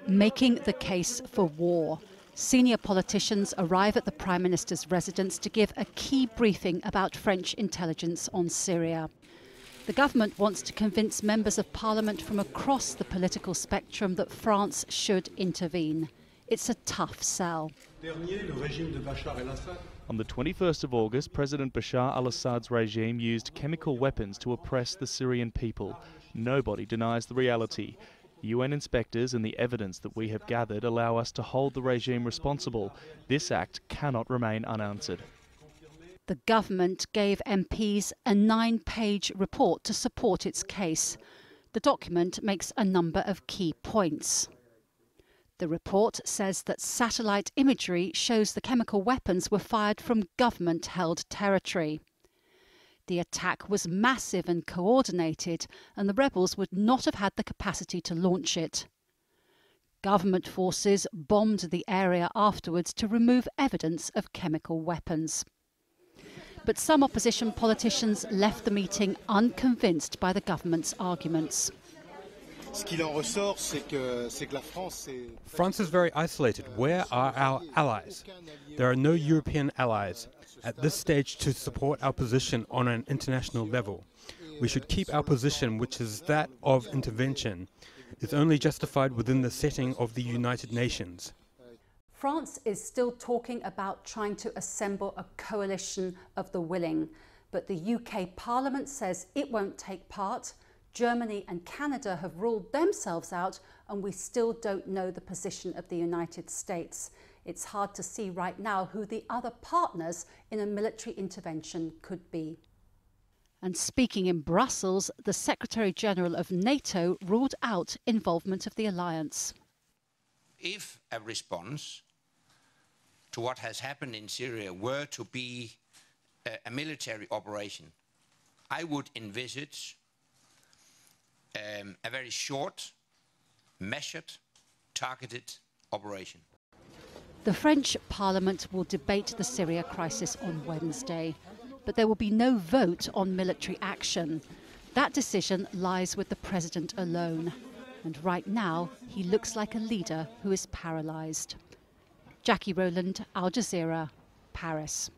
Making the case for war. Senior politicians arrive at the Prime Minister's residence to give a key briefing about French intelligence on Syria. The government wants to convince members of parliament from across the political spectrum that France should intervene. It's a tough sell. On the 21st of August, President Bashar al-Assad's regime used chemical weapons to oppress the Syrian people. Nobody denies the reality. UN inspectors and the evidence that we have gathered allow us to hold the regime responsible. This act cannot remain unanswered. The government gave MPs a 9-page report to support its case. The document makes a number of key points. The report says that satellite imagery shows the chemical weapons were fired from government-held territory. The attack was massive and coordinated, and the rebels would not have had the capacity to launch it. Government forces bombed the area afterwards to remove evidence of chemical weapons. But some opposition politicians left the meeting unconvinced by the government's arguments. France is very isolated. Where are our allies? There are no European allies at this stage to support our position on an international level. We should keep our position, which is that of intervention. It's only justified within the setting of the United Nations. France is still talking about trying to assemble a coalition of the willing, but the UK Parliament says it won't take part. Germany and Canada have ruled themselves out, and we still don't know the position of the United States. It's hard to see right now who the other partners in a military intervention could be. And speaking in Brussels, the Secretary-General of NATO ruled out involvement of the alliance. If a response to what has happened in Syria were to be a military operation, I would envisage a very short, measured, targeted operation. The French Parliament will debate the Syria crisis on Wednesday, but there will be no vote on military action. That decision lies with the president alone, and right now he looks like a leader who is paralysed. Jacky, Rowland, Al Jazeera, Paris.